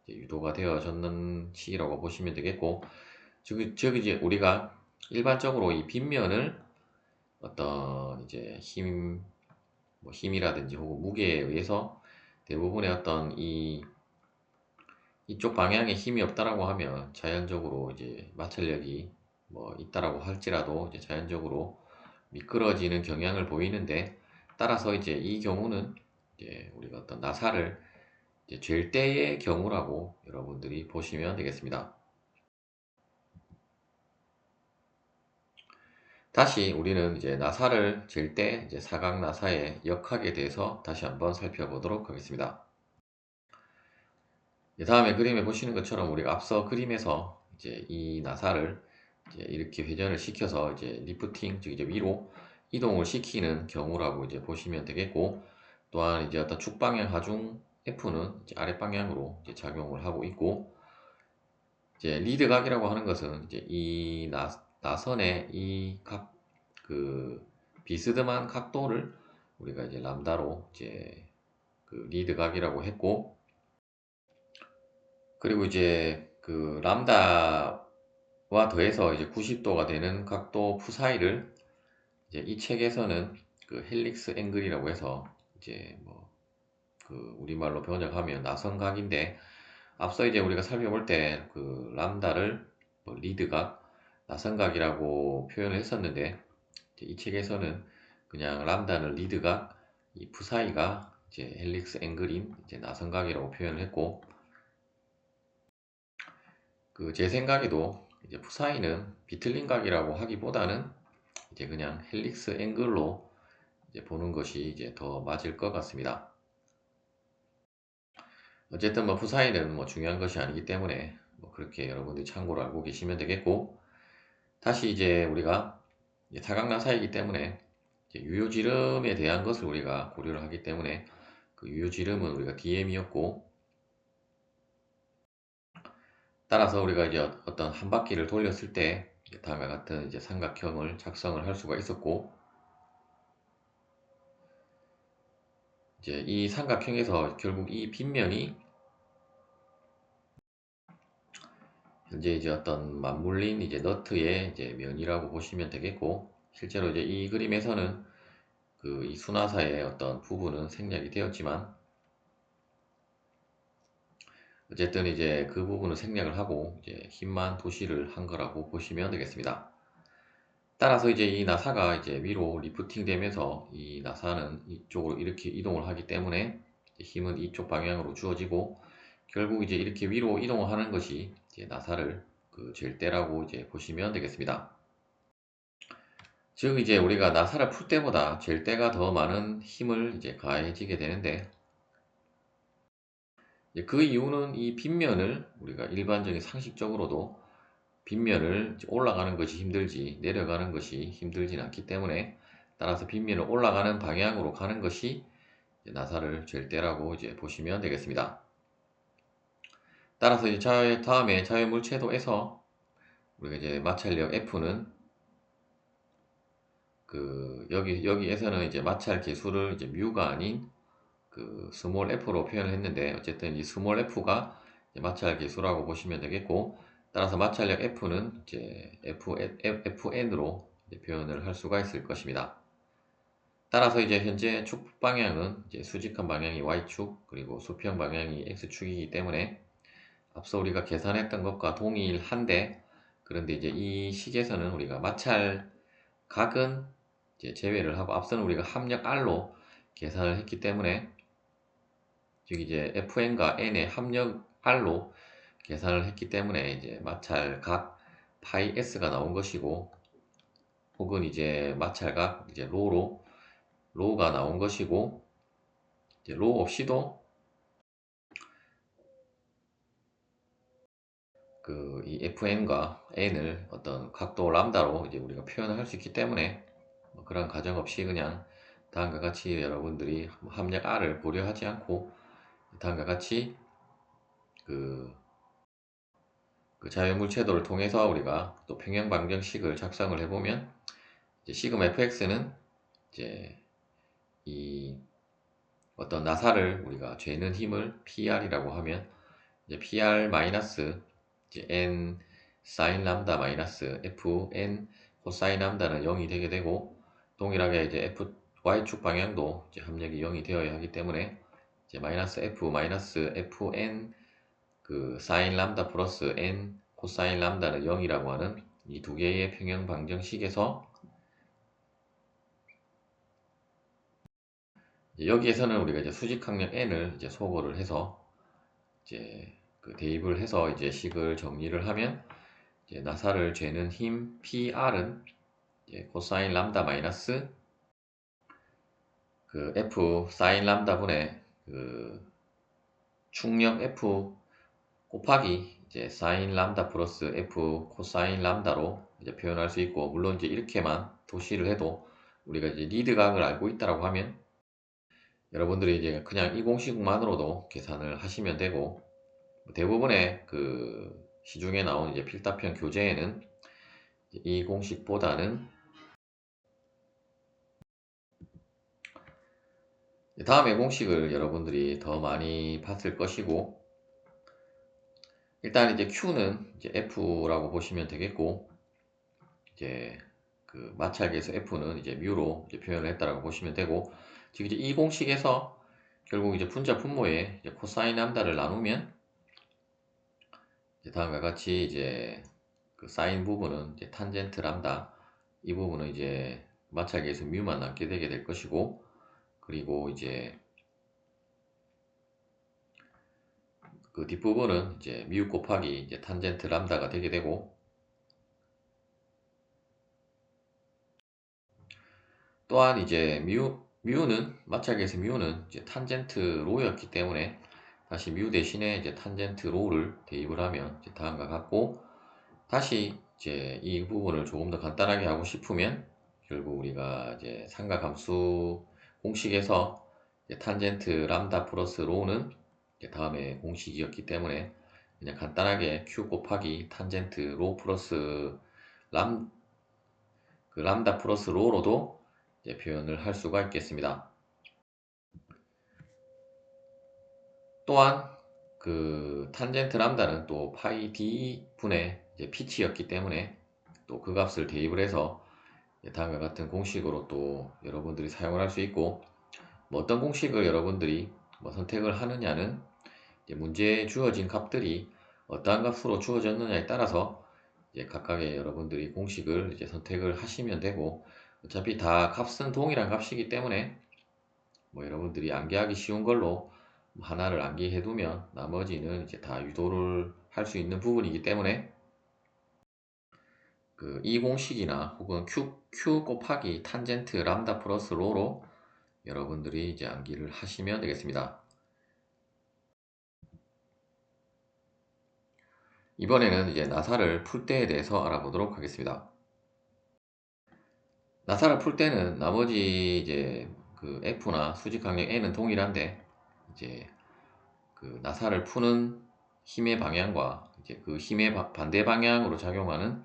이제 유도가 되어졌는 식이라고 보시면 되겠고, 즉 이제 우리가 일반적으로 이 빗면을 어떤 이제 뭐 힘이라든지 혹은 무게에 의해서 대부분의 어떤 이쪽 방향에 힘이 없다라고 하면 자연적으로 이제 마찰력이 뭐 있다라고 할지라도 이제 자연적으로 미끄러지는 경향을 보이는데, 따라서 이제 이 경우는 이제 우리가 어떤 나사를 이제 잴 때의 경우라고 여러분들이 보시면 되겠습니다. 다시 우리는 이제 나사를 잴 때 이제 사각 나사의 역학에 대해서 다시 한번 살펴보도록 하겠습니다. 다음에 그림에 보시는 것처럼 우리가 앞서 그림에서 이제 이 나사를 이제 이렇게 회전을 시켜서 이제 리프팅, 즉 이제 위로 이동을 시키는 경우라고 이제 보시면 되겠고, 또한 이제 어떤 축방향 하중 F는 이제 아랫방향으로 이제 작용을 하고 있고, 이제 리드각이라고 하는 것은 이제 이 나선의 이 비스듬한 각도를 우리가 이제 람다로 이제 리드각이라고 했고, 그리고 이제 람다와 더해서 이제 90도가 되는 각도 푸사이를 이제 이 책에서는 헬릭스 앵글이라고 해서 이제 뭐 우리말로 번역하면 나선각인데, 앞서 이제 우리가 살펴볼 때 람다를 뭐 리드각, 나선각이라고 표현을 했었는데, 이제 이 책에서는 그냥 람다는 리드각, 이 푸사이가 이제 헬릭스 앵글인 이제 나선각이라고 표현을 했고, 제 생각에도 이제 푸사이는 비틀린각이라고 하기보다는 이제 그냥 헬릭스 앵글로 이제 보는 것이 이제 더 맞을 것 같습니다. 어쨌든 뭐 푸사이는 뭐 중요한 것이 아니기 때문에 뭐 그렇게 여러분들이 참고로 알고 계시면 되겠고, 다시 이제 우리가 이제 타각나사이기 때문에 이제 유효지름에 대한 것을 우리가 고려를 하기 때문에 유효지름은 우리가 DM이었고, 따라서 우리가 이제 어떤 한 바퀴를 돌렸을 때 다음과 같은 이제 삼각형을 작성을 할 수가 있었고, 이제 이 삼각형에서 결국 이 빗면이 현재 이제 어떤 맞물린 이제 너트의 이제 면이라고 보시면 되겠고, 실제로 이제 이 그림에서는 이 순화사의 어떤 부분은 생략이 되었지만, 어쨌든 이제 그 부분을 생략을 하고 이제 힘만 도시를 한 거라고 보시면 되겠습니다. 따라서 이제 이 나사가 이제 위로 리프팅 되면서 이 나사는 이쪽으로 이렇게 이동을 하기 때문에 힘은 이쪽 방향으로 주어지고, 결국 이제 이렇게 위로 이동을 하는 것이 이제 나사를 잴 때라고 이제 보시면 되겠습니다. 즉 이제 우리가 나사를 풀 때보다 잴 때가 더 많은 힘을 이제 가해지게 되는데, 이제 그 이유는 이 빗면을 우리가 일반적인 상식적으로도 빗면을 올라가는 것이 힘들지 내려가는 것이 힘들진 않기 때문에, 따라서 빗면을 올라가는 방향으로 가는 것이 나사를 잴 때라고 이제 보시면 되겠습니다. 따라서 이제 다음에 자유물체도에서 우리가 이제 마찰력 F는 여기에서는 이제 마찰 계수를 이제 뮤가 아닌 스몰 f로 표현을 했는데, 어쨌든 이 스몰 f가 마찰 계수라고 보시면 되겠고, 따라서 마찰력 F는 이제 FN으로 표현을 할 수가 있을 것입니다. 따라서 이제 현재 축 방향은 이제 수직한 방향이 Y축, 그리고 수평 방향이 X축이기 때문에 앞서 우리가 계산했던 것과 동일한데, 그런데 이제 이 식에서는 우리가 마찰 각은 이제 제외를 하고, 앞서는 우리가 합력 R로 계산을 했기 때문에, 즉 이제 FN과 N의 합력 R로 계산을 했기 때문에 이제 마찰각 파이 S가 나온 것이고, 혹은 이제 마찰각 이제 로가 나온 것이고, 이제 로 없이도 이 FN과 N을 어떤 각도 람다로 이제 우리가 표현을 할 수 있기 때문에, 뭐 그런 가정 없이 그냥 다음과 같이 여러분들이 합력 R을 고려하지 않고 다음과 같이 자유물체도를 통해서 우리가 또 평형방정식을 작성을 해보면, 이제 시그마 fx는 이제 이 어떤 나사를 우리가 죄는 힘을 PR이라고 하면, 이제 PR 마이너스 이제 N 사인 람다 마이너스 FN 코사인 람다는 0이 되게 되고, 동일하게 이제 Y축 방향도 이제 합력이 0이 되어야 하기 때문에 이제 마이너스 F 마이너스 FN 사인 람다 플러스 N 코사인 람다는 0이라고 하는 이 두 개의 평형 방정식에서, 여기에서는 우리가 이제 수직항력 n을 이제 소거를 해서 이제 대입을 해서 이제 식을 정리를 하면, 이제 나사를 죄는 힘 PR은 이제 코사인 람다 마이너스 F 사인 람다 분의 축력 F 곱하기 이제 사인 람다 플러스 F 코사인 람다로 이제 표현할 수 있고, 물론 이제 이렇게만 도시를 해도 우리가 이제 리드각을 알고 있다라고 하면 여러분들이 이제 그냥 이 공식만으로도 계산을 하시면 되고, 대부분의 시중에 나온 이제 필답형 교재에는 이 공식보다는 다음의 공식을 여러분들이 더 많이 봤을 것이고, 일단 이제 Q는 이제 F라고 보시면 되겠고, 이제 그 마찰계에서 F는 이제 뮤로 이제 표현을 했다라고 보시면 되고, 지금 이제 이 공식에서 결국 이제 분자 분모에 이제 코사인 람다를 나누면 이제 다음과 같이 이제 그 사인 부분은 이제 탄젠트 람다, 이 부분은 이제 마찰계에서 뮤만 남게 되게 될 것이고, 그리고 이제 그 뒷부분은 이제 뮤 곱하기 이제 탄젠트 람다가 되게 되고, 또한 이제 뮤는 마찰계에서 뮤는 이제 탄젠트 로였기 때문에 다시 뮤 대신에 이제 탄젠트 로를 대입을 하면 이제 다음과 같고, 다시 이제 이 부분을 조금 더 간단하게 하고 싶으면 결국 우리가 이제 삼각함수 공식에서 이제 탄젠트 람다 플러스 로는 이제 다음에 공식이었기 때문에 그냥 간단하게 q 곱하기 탄젠트 로 플러스 람, 그 람다 플러스 로로도 이제 표현을 할 수가 있겠습니다. 또한 그 탄젠트 람다는 또 파이 d 분의 이제 피치였기 때문에 또 그 값을 대입을 해서 다음과 같은 공식으로 또 여러분들이 사용을 할 수 있고, 뭐 어떤 공식을 여러분들이 뭐 선택을 하느냐는 이제 문제에 주어진 값들이 어떠한 값으로 주어졌느냐에 따라서 이제 각각의 여러분들이 공식을 이제 선택을 하시면 되고, 어차피 다 값은 동일한 값이기 때문에 뭐 여러분들이 암기하기 쉬운 걸로 하나를 암기해 두면 나머지는 이제 다 유도를 할 수 있는 부분이기 때문에 그 이 공식이나 혹은 q 곱하기 탄젠트 람다 플러스 로로 여러분들이 이제 암기를 하시면 되겠습니다. 이번에는 이제 나사를 풀 때에 대해서 알아보도록 하겠습니다. 나사를 풀 때는 나머지 이제 그 F나 수직 강력 N은 동일한데, 이제 그 나사를 푸는 힘의 방향과 이제 그 힘의 반대 방향으로 작용하는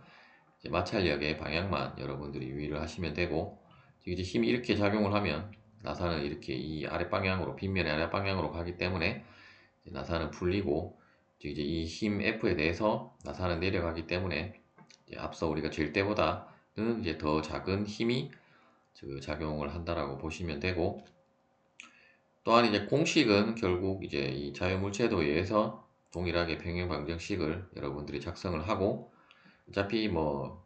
이제 마찰력의 방향만 여러분들이 유의를 하시면 되고, 이제 힘이 이렇게 작용을 하면 나사는 이렇게 이 아랫 방향으로, 빗면의 아랫 방향으로 가기 때문에 나사는 풀리고, 이제 이 힘 F에 대해서 나사는 내려가기 때문에 이제 앞서 우리가 잴 때보다는 이제 더 작은 힘이 그 작용을 한다라고 보시면 되고, 또한 이제 공식은 결국 이제 이 자유물체도에 의해서 동일하게 평행 방정식을 여러분들이 작성을 하고, 어차피 뭐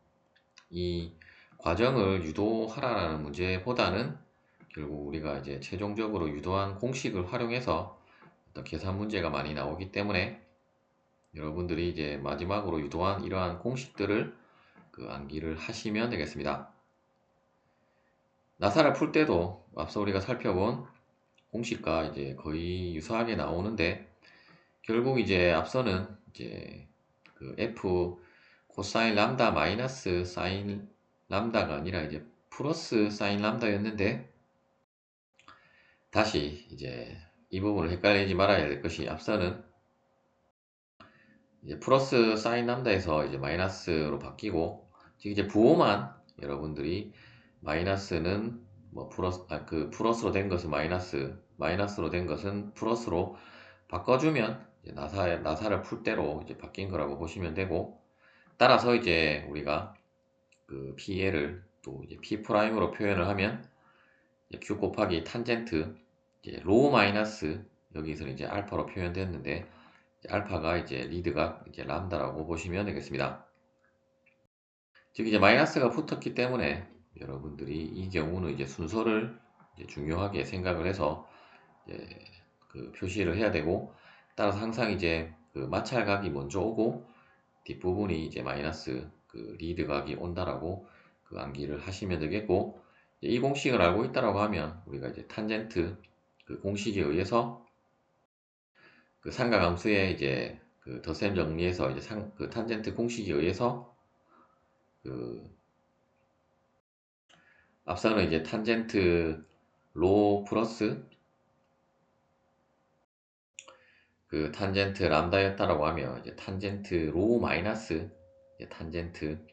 이 과정을 유도하라는 문제보다는 결국 우리가 이제 최종적으로 유도한 공식을 활용해서 어떤 계산 문제가 많이 나오기 때문에 여러분들이 이제 마지막으로 유도한 이러한 공식들을 그 암기를 하시면 되겠습니다. 나사를 풀 때도 앞서 우리가 살펴본 공식과 이제 거의 유사하게 나오는데, 결국 이제 앞서는 이제 그 f 코사인 람다 마이너스 사인 람다가 아니라 이제 플러스 사인 람다였는데, 다시 이제 이 부분을 헷갈리지 말아야 될 것이, 앞서는 이제 플러스 사인 람다에서 이제 마이너스로 바뀌고, 즉 이제 부호만 여러분들이 마이너스는 뭐 플러스, 그 플러스로 된 것은 마이너스, 마이너스로 된 것은 플러스로 바꿔주면 이제 나사를 풀 때로 이제 바뀐 거라고 보시면 되고, 따라서 이제 우리가 그 PL을 또 이제 P 프라임으로 표현을 하면 이제 Q 곱하기 탄젠트 이제 로 마이너스, 여기서는 이제 알파로 표현됐는데 알파가 이제 리드가 이제 람다라고 보시면 되겠습니다. 즉 이제 마이너스가 붙었기 때문에 여러분들이 이 경우는 이제 순서를 이제 중요하게 생각을 해서 이제 그 표시를 해야 되고, 따라서 항상 이제 그 마찰각이 먼저 오고 뒷부분이 이제 마이너스 그 리드각이 온다라고 그 암기를 하시면 되겠고, 이 공식을 알고 있다라고 하면 우리가 이제 탄젠트 그 공식에 의해서 그 삼각함수의 이제 그 덧셈 정리해서 이제 그 탄젠트 공식에 의해서 그 앞서는 이제 탄젠트 로 플러스 그 탄젠트 람다였다라고 하면 이제 탄젠트 로 마이너스 이제 탄젠트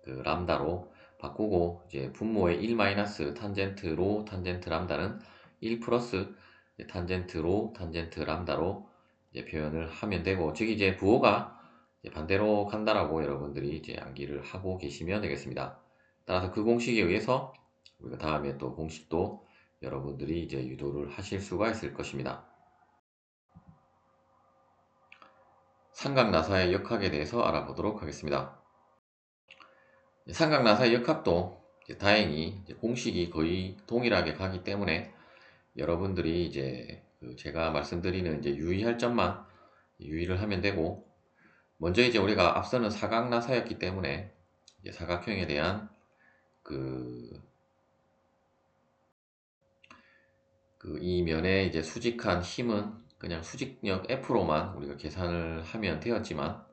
그 람다로 바꾸고 이제 분모의 1 마이너스 탄젠트 로 탄젠트 람다는 1 플러스 이제 탄젠트 로 탄젠트 람다로 이제 표현을 하면 되고, 즉 이제 부호가 이제 반대로 간다라고 여러분들이 이제 암기를 하고 계시면 되겠습니다. 따라서 그 공식에 의해서 우리가 다음에 또 공식도 여러분들이 이제 유도를 하실 수가 있을 것입니다. 삼각나사의 역학에 대해서 알아보도록 하겠습니다. 삼각나사의 역학도 다행히 이제 공식이 거의 동일하게 가기 때문에 여러분들이 이제 그 제가 말씀드리는 이제 유의할 점만 유의를 하면 되고, 먼저 이제 우리가 앞서는 사각나사였기 때문에 이제 사각형에 대한 그 이 면에 이제 수직한 힘은 그냥 수직력 F로만 우리가 계산을 하면 되었지만,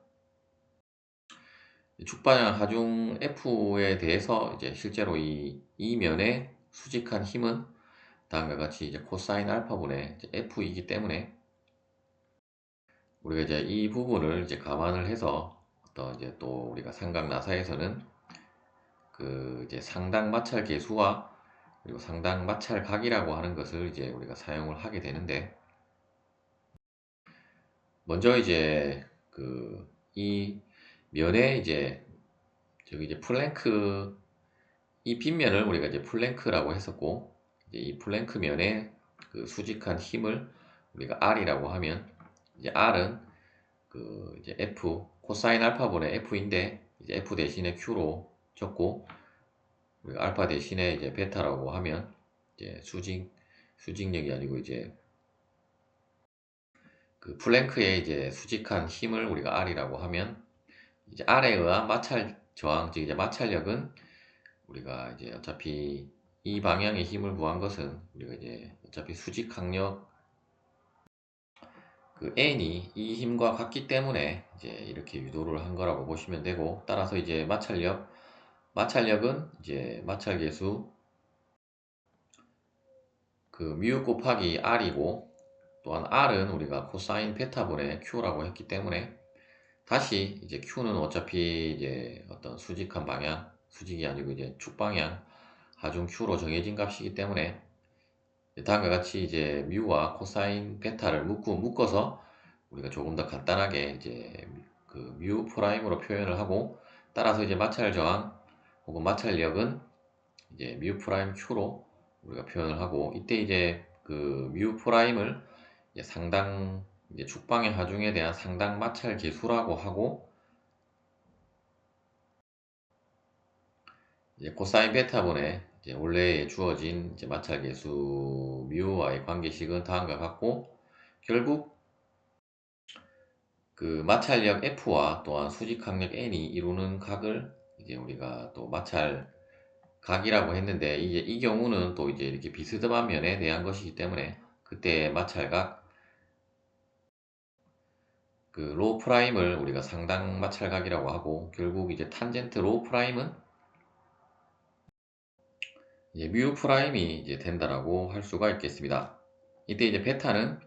축방향 하중 F에 대해서 이제 실제로 이 면의 수직한 힘은 다음과 같이 이제 코사인 알파분의 이제 F이기 때문에 우리가 이제 이 부분을 이제 감안을 해서 어떤 이제 또 우리가 삼각 나사에서는 그 이제 상당 마찰 계수와 그리고 상당 마찰 각이라고 하는 것을 이제 우리가 사용을 하게 되는데, 먼저 이제 그 이 면에 이제 저기 이제 플랭크, 이 빗면을 우리가 이제 플랭크라고 했었고, 이제 이 플랭크 면에 그 수직한 힘을 우리가 R이라고 하면, 이제 R은 그 이제 F 코사인 알파분의 F인데 이제 F 대신에 Q로 적고, 우리가 알파 대신에 이제 베타라고 하면 이제 수직력이 아니고 이제 그 플랭크의 이제 수직한 힘을 우리가 R이라고 하면, 이제 R에 의한 마찰 저항, 즉 이제 마찰력은 우리가 이제 어차피 이 방향의 힘을 구한 것은 우리가 이제 어차피 수직 항력 그 N이 이 힘과 같기 때문에 이제 이렇게 유도를 한 거라고 보시면 되고, 따라서 이제 마찰력은 이제 마찰계수 그 뮤 곱하기 R이고, 또한 R은 우리가 코사인 베타분의 Q라고 했기 때문에 다시 이제 Q는 어차피 이제 어떤 수직한 방향, 수직이 아니고 이제 축방향 하중 Q로 정해진 값이기 때문에 다음과 같이 이제 뮤와 코사인 베타를 묶어서 우리가 조금 더 간단하게 이제 그 뮤 프라임으로 표현을 하고, 따라서 이제 마찰 저항 혹은 마찰력은 이제 뮤 프라임 Q로 우리가 표현을 하고, 이때 이제 그 뮤 프라임을 이제 상당 이제 축방의 하중에 대한 상당 마찰 계수라고 하고, 이제 코사인 베타분의 이제 원래 주어진 이제 마찰 계수 뮤와의 관계식은 다음과 같고, 결국 그 마찰력 F와 또한 수직항력 N이 이루는 각을 이제 우리가 또 마찰 각이라고 했는데, 이제 이 경우는 또 이제 이렇게 비스듬한 면에 대한 것이기 때문에 그때 마찰각 그 로 프라임을 우리가 상당 마찰각이라고 하고, 결국 이제 탄젠트 로 프라임은 이제 뮤 프라임이 이제 된다라고 할 수가 있겠습니다. 이때 이제 베타는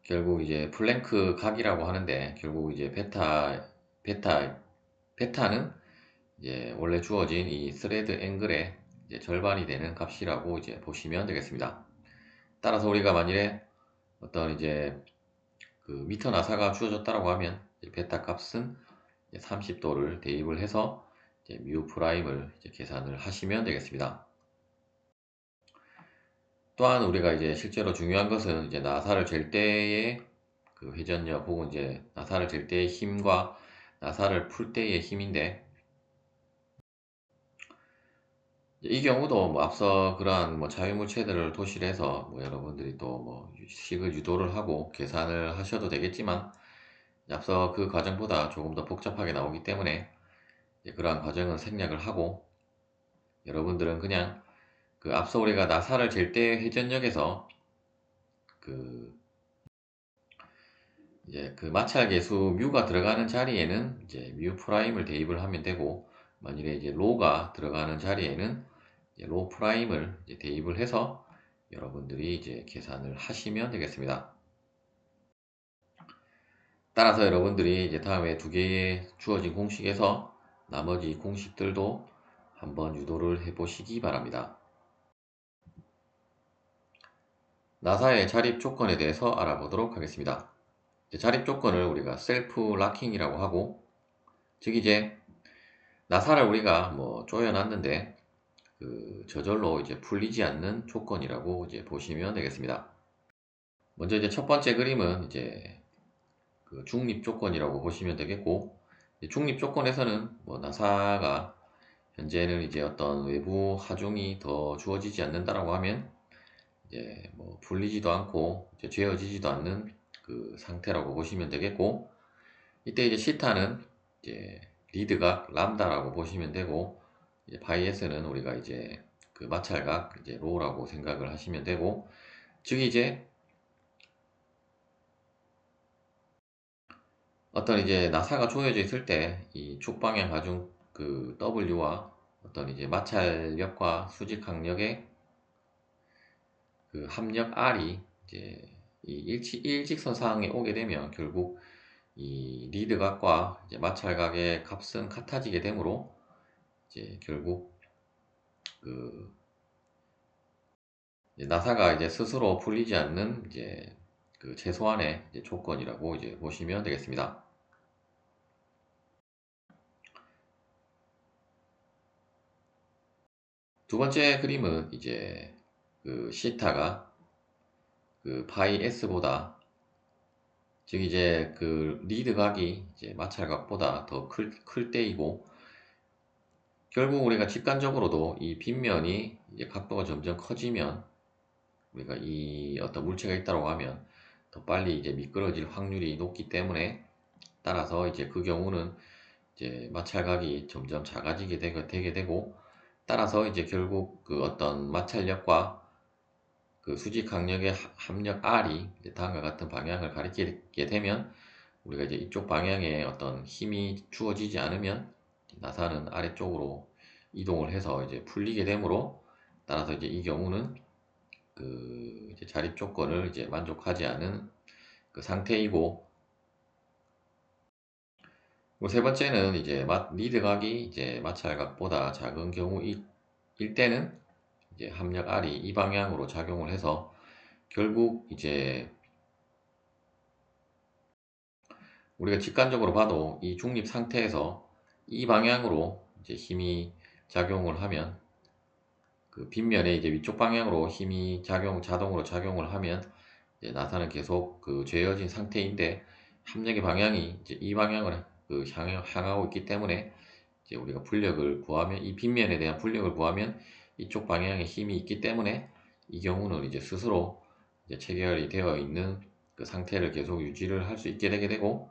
결국 이제 플랭크 각이라고 하는데, 결국 이제 베타는 이제 원래 주어진 이 스레드 앵글의 이제 절반이 되는 값이라고 이제 보시면 되겠습니다. 따라서 우리가 만일에 어떤 이제 그 미터 나사가 주어졌다라고 하면 베타 값은 30도를 대입을 해서 이제 뮤 프라임을 이제 계산을 하시면 되겠습니다. 또한 우리가 이제 실제로 중요한 것은 이제 나사를 잴 때의 그 회전력 혹은 이제 나사를 잴 때의 힘과 나사를 풀 때의 힘인데, 이 경우도 뭐 앞서 그러한 뭐 자유물체들을 도시를 해서 뭐 여러분들이 또 뭐 식을 유도를 하고 계산을 하셔도 되겠지만, 앞서 그 과정보다 조금 더 복잡하게 나오기 때문에 그러한 과정은 생략을 하고, 여러분들은 그냥 그 앞서 우리가 나사를 잴 때의 회전력에서 그 이제 그 마찰 계수 뮤가 들어가는 자리에는 이제 뮤 프라임을 대입을 하면 되고, 만일에 이제 로가 들어가는 자리에는 이제 로 프라임을 이제 대입을 해서 여러분들이 이제 계산을 하시면 되겠습니다. 따라서 여러분들이 이제 다음에 두 개의 주어진 공식에서 나머지 공식들도 한번 유도를 해 보시기 바랍니다. 나사의 자립 조건에 대해서 알아보도록 하겠습니다. 자립 조건을 우리가 셀프 락킹이라고 하고, 즉 이제 나사를 우리가 뭐 조여놨는데 저절로 이제 풀리지 않는 조건이라고 이제 보시면 되겠습니다. 먼저 이제 첫 번째 그림은 이제 중립 조건이라고 보시면 되겠고, 중립 조건에서는 뭐 나사가 현재는 이제 어떤 외부 하중이 더 주어지지 않는다라고 하면 이제 뭐 풀리지도 않고 이제 죄어지지도 않는 그 상태라고 보시면 되겠고, 이때 이제 시타는 이제 리드각 람다라고 보시면 되고, 이제 바이에스는 우리가 이제 그 마찰각 이제 로라고 생각을 하시면 되고, 즉 이제 어떤 이제 나사가 조여져 있을 때 이 축방향 하중 그 W와 어떤 이제 마찰력과 수직항력의 그 합력 R이 이제 이 일직선 상에 오게 되면 결국 이 리드각과 이제 마찰각의 값은 같아지게 되므로 이제 결국 그 이제 나사가 이제 스스로 풀리지 않는 이제 그 최소한의 이제 조건이라고 이제 보시면 되겠습니다. 두 번째 그림은 이제 그 시타가 그 파이 S보다, 즉 이제 그 리드각이 이제 마찰각보다 더 클 때이고, 결국 우리가 직관적으로도 이 빗면이 이제 각도가 점점 커지면 우리가 이 어떤 물체가 있다고 하면 더 빨리 이제 미끄러질 확률이 높기 때문에, 따라서 이제 그 경우는 이제 마찰각이 점점 작아지게 되게 되고, 따라서 이제 결국 그 어떤 마찰력과 그 수직 강력의 합력 R이 이제 다음과 같은 방향을 가리키게 되면, 우리가 이제 이쪽 방향에 어떤 힘이 주어지지 않으면 나사는 아래쪽으로 이동을 해서 이제 풀리게 되므로, 따라서 이제 이 경우는 그 이제 자립 조건을 이제 만족하지 않은 그 상태이고, 세 번째는 이제 리드각이 이제 마찰각보다 작은 경우일 때는 이제 합력 R이 이 방향으로 작용을 해서 결국 이제 우리가 직관적으로 봐도 이 중립 상태에서 이 방향으로 이제 힘이 작용을 하면, 그 빗면에 이제 위쪽 방향으로 힘이 자동으로 작용을 하면 이제 나사는 계속 그 죄어진 상태인데, 합력의 방향이 이제 이 방향을 향하고 있기 때문에 이제 우리가 불력을 구하면, 이 빗면에 대한 불력을 구하면 이쪽 방향에 힘이 있기 때문에 이 경우는 이제 스스로 이제 체결이 되어 있는 그 상태를 계속 유지를 할 수 있게 되게 되고,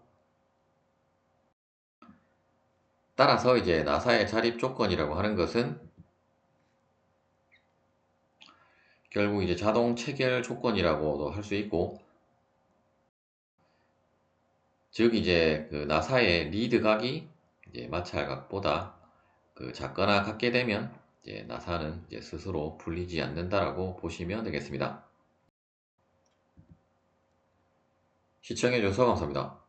따라서 이제 나사의 자립 조건이라고 하는 것은 결국 이제 자동 체결 조건이라고도 할 수 있고, 즉 이제 그 나사의 리드각이 이제 마찰각보다 그 작거나 같게 되면 이제 나사는 이제 스스로 풀리지 않는다라고 보시면 되겠습니다. 시청해 주셔서 감사합니다.